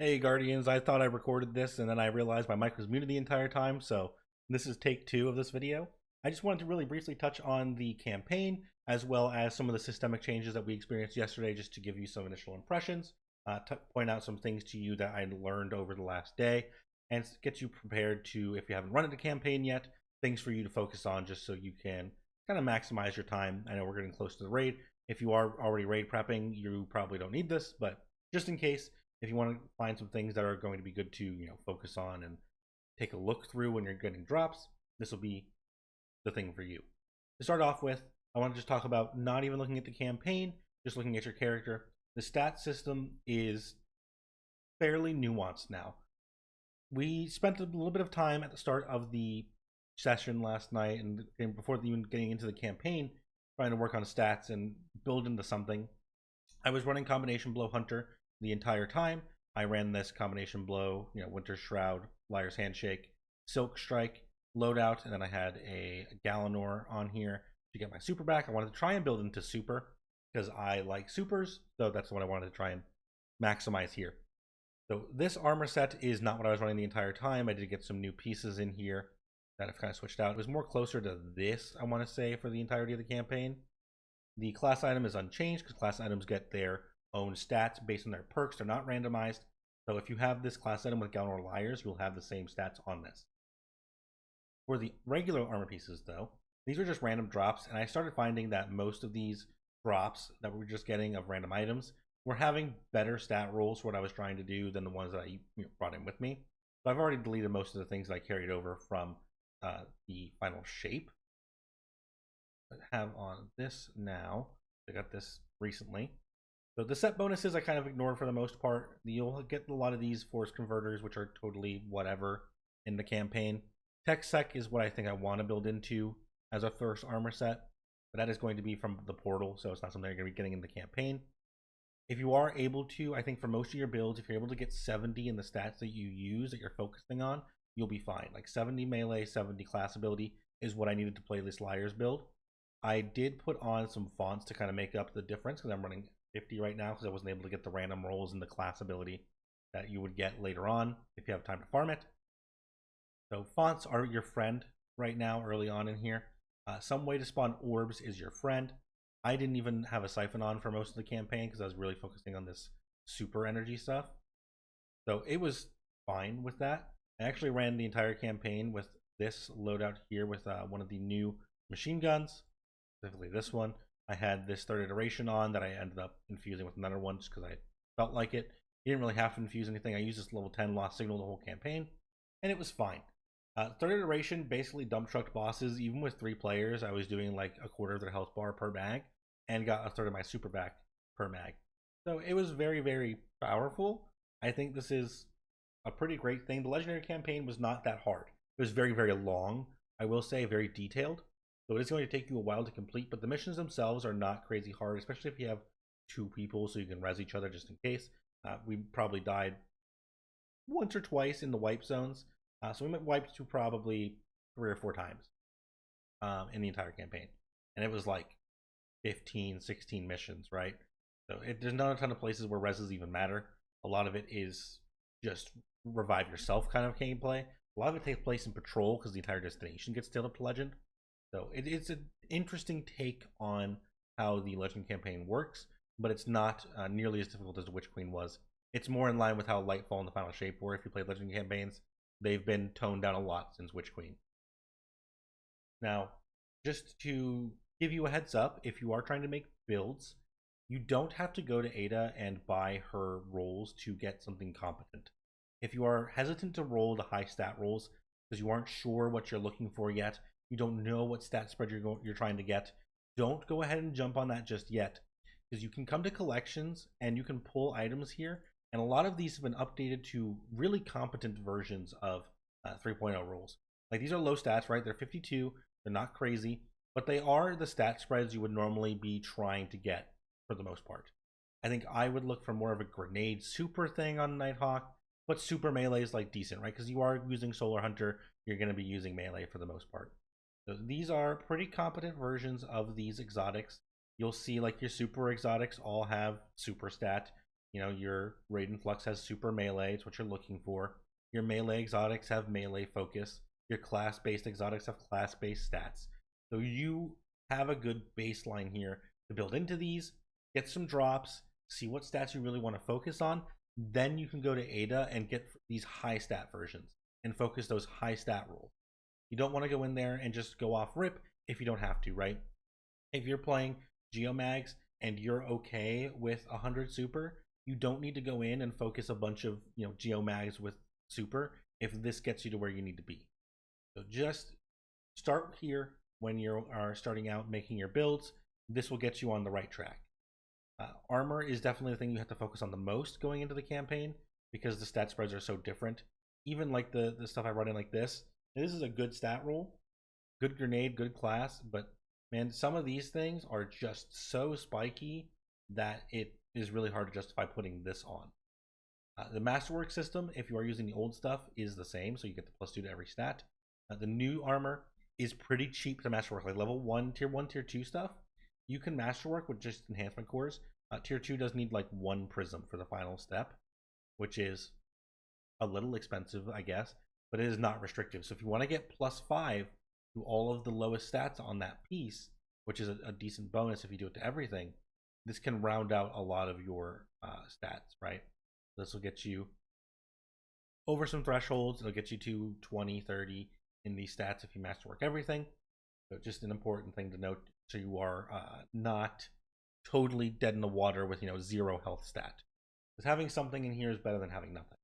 Hey Guardians, I thought I recorded this and then I realized my mic was muted the entire time, so this is take two of this video. I just wanted to really briefly touch on the campaign as well as some of the systemic changes that we experienced yesterday just to give you some initial impressions, point out some things to you that I learned over the last day, and get you prepared to, if you haven't run into campaign yet, things for you to focus on just so you can kind of maximize your time. I know we're getting close to the raid. If you are already raid prepping, you probably don't need this, but just in case, if you want to find some things that are going to be good to focus on and take a look through when you're getting drops, this will be the thing for you. To start off with, I want to just talk about not even looking at the campaign, just looking at your character. The stat system is fairly nuanced now. We spent a little bit of time at the start of the session last night and before even getting into the campaign trying to work on stats and build into something. I was running combination blow hunter the entire time. I ran this combination blow, Winter Shroud, Liar's Handshake, Silk Strike, loadout, and then I had a Galanor on here to get my super back. I wanted to try and build into super because I like supers, so that's what I wanted to try and maximize here. So this armor set is not what I was running the entire time. I did get some new pieces in here that I've kind of switched out. It was more closer to this, I want to say, for the entirety of the campaign. The class item is unchanged because class items get their own stats based on their perks. They're not randomized. So if you have this class item with Galanor Liars, you'll have the same stats on this. For the regular armor pieces, though, these are just random drops, and I started finding that most of these drops that we were just getting of random items were having better stat rolls for what I was trying to do than the ones that I brought in with me. So I've already deleted most of the things that I carried over from the final shape. I have on this now. I got this recently. So the set bonuses I kind of ignored for the most part. You'll get a lot of these force converters, which are totally whatever in the campaign. Tech Sec is what I think I want to build into as a first armor set, but that is going to be from the portal, so it's not something you're going to be getting in the campaign. If you are able to, I think for most of your builds, if you're able to get 70 in the stats that you use that you're focusing on, you'll be fine. Like 70 melee, 70 class ability is what I needed to play this Liars build. I did put on some fonts to kind of make up the difference because I'm running 50 right now because I wasn't able to get the random rolls in the class ability that you would get later on if you have time to farm it. So fonts are your friend right now early on in here. Some way to spawn orbs is your friend. I didn't even have a siphon on for most of the campaign because I was really focusing on this super energy stuff. So it was fine with that. I actually ran the entire campaign with this loadout here with one of the new machine guns, specifically this one. I had this third iteration on that I ended up infusing with another one just because I felt like it. You didn't really have to infuse anything. I used this level 10 lost signal the whole campaign, and it was fine. Third iteration basically dump trucked bosses. Even with 3 players, I was doing like a quarter of their health bar per mag and got a third of my super back per mag. So it was very, very powerful. I think this is a pretty great thing. The legendary campaign was not that hard. It was very, very long. I will say very detailed. So it is going to take you a while to complete, but the missions themselves are not crazy hard, especially if you have 2 people so you can res each other just in case. We probably died once or twice in the wipe zones. So we wiped to probably 3 or 4 times in the entire campaign. And it was like 15, 16 missions, right? So there's not a ton of places where reses even matter. A lot of it is just revive yourself kind of gameplay. A lot of it takes place in patrol because the entire destination gets tailored to legend. So it's an interesting take on how the legend campaign works, but it's not nearly as difficult as the Witch Queen was. It's more in line with how Lightfall and the Final Shape were if you played legend campaigns. They've been toned down a lot since Witch Queen. Now, just to give you a heads up, if you are trying to make builds, you don't have to go to Ada and buy her rolls to get something competent. If you are hesitant to roll the high stat rolls because you aren't sure what you're looking for yet, you don't know what stat spread you're trying to get, don't go ahead and jump on that just yet, because you can come to collections and you can pull items here, and a lot of these have been updated to really competent versions of 3.0 rules. Like these are low stats, right? They're 52, they're not crazy, but they are the stat spreads you would normally be trying to get for the most part. I think I would look for more of a grenade super thing on Nighthawk, but super melee is like decent, right? Because you are using Solar Hunter, you're going to be using melee for the most part. So these are pretty competent versions of these exotics. You'll see like your super exotics all have super stat. You know, your Raiden Flux has super melee, it's what you're looking for. Your melee exotics have melee focus. Your class-based exotics have class-based stats. So you have a good baseline here to build into these, get some drops, see what stats you really want to focus on. Then you can go to Ada and get these high stat versions and focus those high stat rolls. You don't want to go in there and just go off rip if you don't have to, right? If you're playing Geomags and you're okay with 100 super, you don't need to go in and focus a bunch of, you know, Geomags with super if this gets you to where you need to be. So just start here when you are starting out making your builds. This will get you on the right track. Armor is definitely the thing you have to focus on the most going into the campaign because the stat spreads are so different. Even like the stuff I run in like this is a good stat roll, good grenade, good class, but man, some of these things are just so spiky that it is really hard to justify putting this on. The Masterwork system, if you are using the old stuff, is the same, so you get the +2 to every stat. The new armor is pretty cheap to Masterwork, like level 1, tier 2 stuff. You can Masterwork with just enhancement cores. Tier 2 does need like 1 prism for the final step, which is a little expensive, I guess, but it is not restrictive. So if you want to get +5 to all of the lowest stats on that piece, which is a decent bonus if you do it to everything, this can round out a lot of your stats, right? This will get you over some thresholds. It'll get you to 20, 30 in these stats if you masterwork everything. So just an important thing to note, so you are not totally dead in the water with, you know, 0 health stat. Because having something in here is better than having nothing.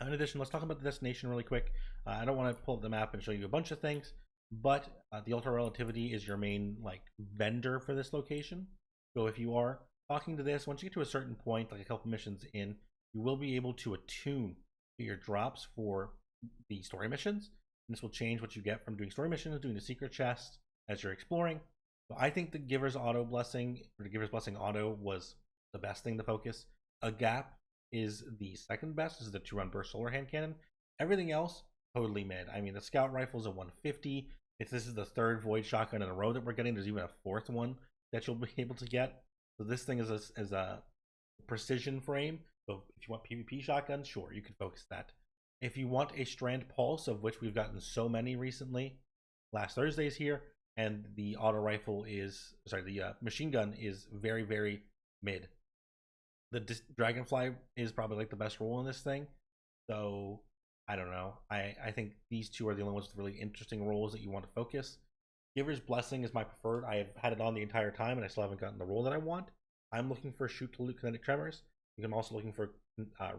In addition, let's talk about the destination really quick. I don't want to pull up the map and show you a bunch of things, but the Ultra Relativity is your main like vendor for this location. So if you are talking to this, once you get to a certain point, like a couple missions in, you will be able to attune your drops for the story missions. And this will change what you get from doing story missions, doing the secret chests as you're exploring. So I think the Giver's Auto Blessing, or the Giver's Blessing Auto, was the best thing to focus. A Gap is the second best. This is the 2-round burst solar hand cannon. Everything else, totally mid. I mean, the scout rifle is a 150. This is the 3rd void shotgun in a row that we're getting. There's even a 4th one that you'll be able to get. So this thing is a precision frame. So if you want PvP shotguns, sure, you can focus that. If you want a Strand Pulse, of which we've gotten so many recently, last Thursday's here, and the auto rifle is, sorry, the machine gun is very, very mid. The Dragonfly is probably like the best role in this thing. So I don't know. I think these two are the only ones with really interesting roles that you want to focus. Giver's Blessing is my preferred. I have had it on the entire time and I still haven't gotten the role that I want. I'm looking for Shoot to Loot Kinetic Tremors. I'm also looking for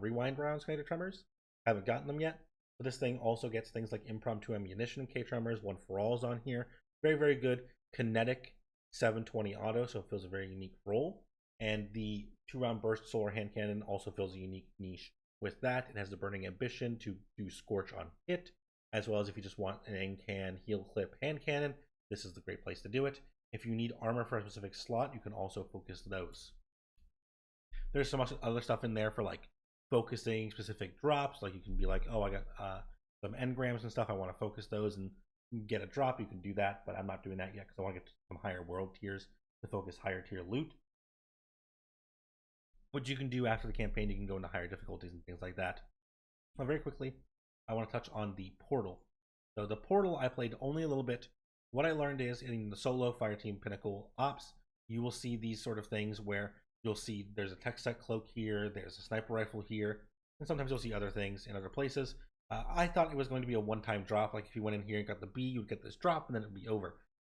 Rewind Rounds Kinetic Tremors. I haven't gotten them yet. But this thing also gets things like Impromptu Ammunition K Tremors. One for All is on here. Very, very good. Kinetic 720 auto, so it fills a very unique role. And the 2-round burst solar hand cannon also fills a unique niche. With that, it has the Burning Ambition to do Scorch on hit, as well as if you just want an N-can heal clip hand cannon, this is the great place to do it. If you need armor for a specific slot, you can also focus those. There's so much other stuff in there for like focusing specific drops. Like you can be like, oh, I got some engrams and stuff. I want to focus those and get a drop. You can do that, but I'm not doing that yet because I want to get some higher world tiers to focus higher tier loot. What you can do after the campaign, you can go into higher difficulties and things like that. But very quickly, I want to touch on the portal. So the portal I played only a little bit. What I learned is in the solo Fireteam Pinnacle Ops, you will see these sort of things where you'll see there's a tech set cloak here, there's a sniper rifle here, and sometimes you'll see other things in other places. I thought it was going to be a one-time drop, like if you went in here and got the B, you would get this drop and then it would be over.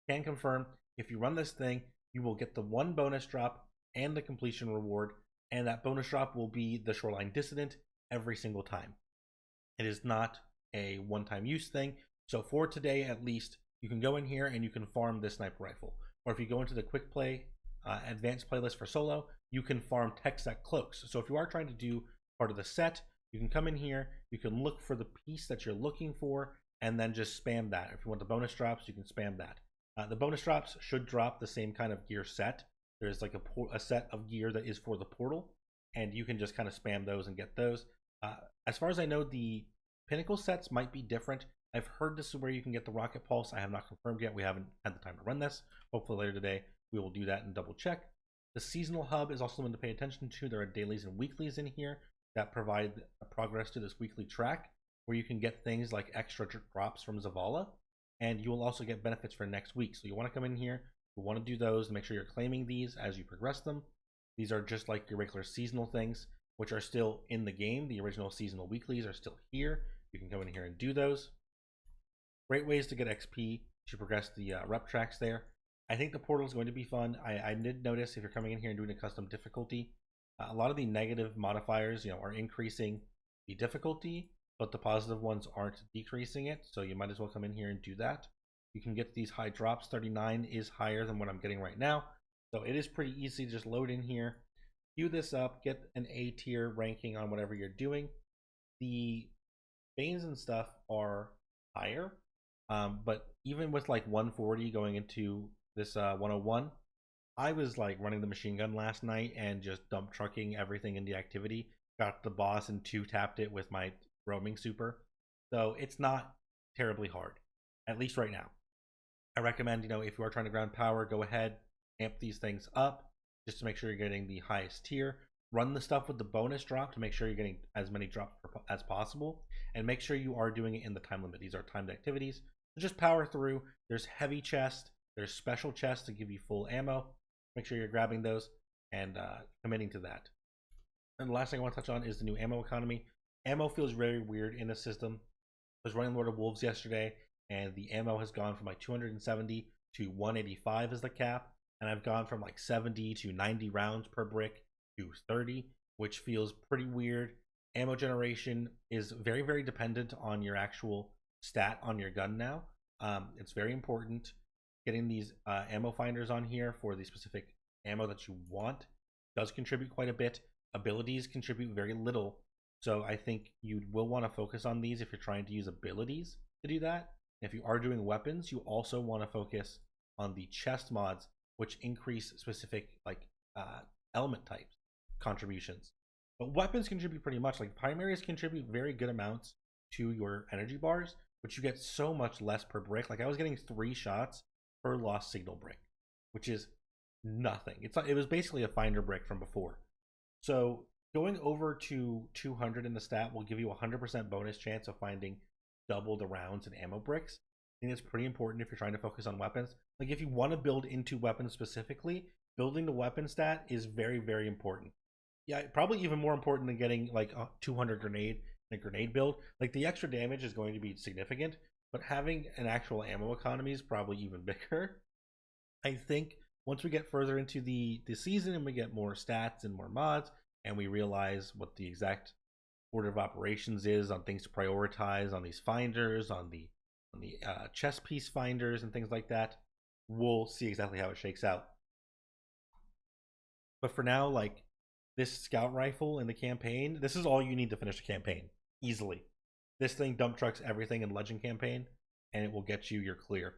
Can confirm, if you run this thing, you will get the 1 bonus drop and the completion reward, and that bonus drop will be the Shoreline Dissident every single time. It is not a one-time use thing. So for today, at least, you can go in here and you can farm this sniper rifle. Or if you go into the quick play advanced playlist for solo, you can farm tech set cloaks. So if you are trying to do part of the set, you can come in here, you can look for the piece that you're looking for, and then just spam that. If you want the bonus drops, you can spam that. The bonus drops should drop the same kind of gear set. There's like a set of gear that is for the portal, and you can just kind of spam those and get those. As far as I know, the Pinnacle sets might be different. I've heard this is where you can get the Rocket Pulse. I have not confirmed yet. We haven't had the time to run this. Hopefully later today we will do that and double check. The seasonal hub is also something to pay attention to. There are dailies and weeklies in here that provide progress to this weekly track where you can get things like extra drops from Zavala, and you will also get benefits for next week. So you want to come in here, you want to do those, and make sure you're claiming these as you progress them. These are just like your regular seasonal things, which are still in the game. The original seasonal weeklies are still here. You can come in here and do those. Great ways to get XP to progress the rep tracks there. I think the portal is going to be fun. I did notice if you're coming in here and doing a custom difficulty, a lot of the negative modifiers, are increasing the difficulty, but the positive ones aren't decreasing it. So you might as well come in here and do that. You can get these high drops. 39 is higher than what I'm getting right now. So it is pretty easy to just load in here, queue this up, get an A tier ranking on whatever you're doing. The Banes and stuff are higher, but even with like 140 going into this 101, I was like running the machine gun last night and just dump trucking everything in the activity. Got the boss and two-tapped it with my roaming super. So it's not terribly hard, at least right now. I recommend, if you are trying to ground power, go ahead, amp these things up just to make sure you're getting the highest tier. Run the stuff with the bonus drop to make sure you're getting as many drops as possible, and make sure you are doing it in the time limit. These are timed activities. So just power through. There's heavy chest, there's special chests to give you full ammo. Make sure you're grabbing those and committing to that. And the last thing I want to touch on is the new ammo economy. Ammo feels very weird in the system. I was running Lord of Wolves yesterday, and the ammo has gone from like 270 to 185 as the cap, and I've gone from like 70 to 90 rounds per brick to 30, which feels pretty weird. Ammo generation is very, very dependent on your actual stat on your gun now. It's very important. Getting these ammo finders on here for the specific ammo that you want does contribute quite a bit. Abilities contribute very little, so I think you will want to focus on these if you're trying to use abilities to do that. If you are doing weapons, you also want to focus on the chest mods, which increase specific element types contributions. But weapons contribute pretty much. Like primaries contribute very good amounts to your energy bars, but you get so much less per brick. Like I was getting 3 shots per lost signal brick, which is nothing. It was basically a finder brick from before. So going over to 200 in the stat will give you a 100% bonus chance of finding double the rounds and ammo bricks. I think it's pretty important if you're trying to focus on weapons. Like if you want to build into weapons specifically, building the weapon stat is very, very important. Yeah, probably even more important than getting like a 200 grenade and a grenade build. Like the extra damage is going to be significant, but having an actual ammo economy is probably even bigger. I think once we get further into the season and we get more stats and more mods, and we realize what the exact order of operations is on things to prioritize on these finders, on the chess piece finders and things like that, we'll see exactly how it shakes out. But for now, like this scout rifle in the campaign, this is all you need to finish the campaign easily. This thing dump trucks everything in legend campaign, and it will get you your clear.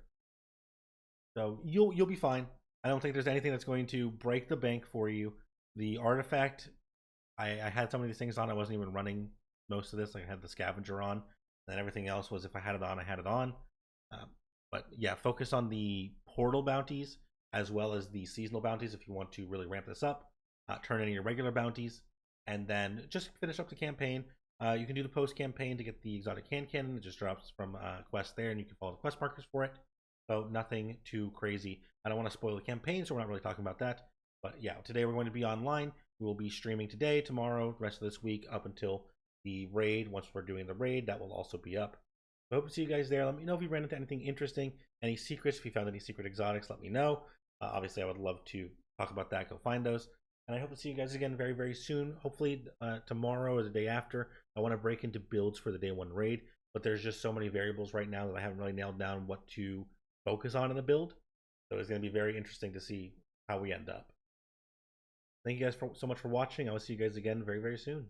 So you'll be fine. I don't think there's anything that's going to break the bank for you. The artifact, I had some of these things on. I wasn't even running most of this. Like I had the scavenger on, and everything else was if I had it on, I had it on. But yeah, focus on the portal bounties as well as the seasonal bounties if you want to really ramp this up. Turn in your regular bounties, and then just finish up the campaign. You can do the post campaign to get the exotic hand cannon. It just drops from quest there, and you can follow the quest markers for it. So nothing too crazy. I don't want to spoil the campaign, so we're not really talking about that. But yeah, today we're going to be online. We will be streaming today, tomorrow, the rest of this week up until the raid. Once we're doing the raid, that will also be up. I hope to see you guys there. Let me know if you ran into anything interesting, any secrets. If you found any secret exotics, let me know. Obviously, I would love to talk about that. Go find those. And I hope to see you guys again very, very soon. Hopefully tomorrow or the day after. I want to break into builds for the day 1 raid, but there's just so many variables right now that I haven't really nailed down what to focus on in the build. So it's going to be very interesting to see how we end up. Thank you guys so much for watching. I will see you guys again very, very soon.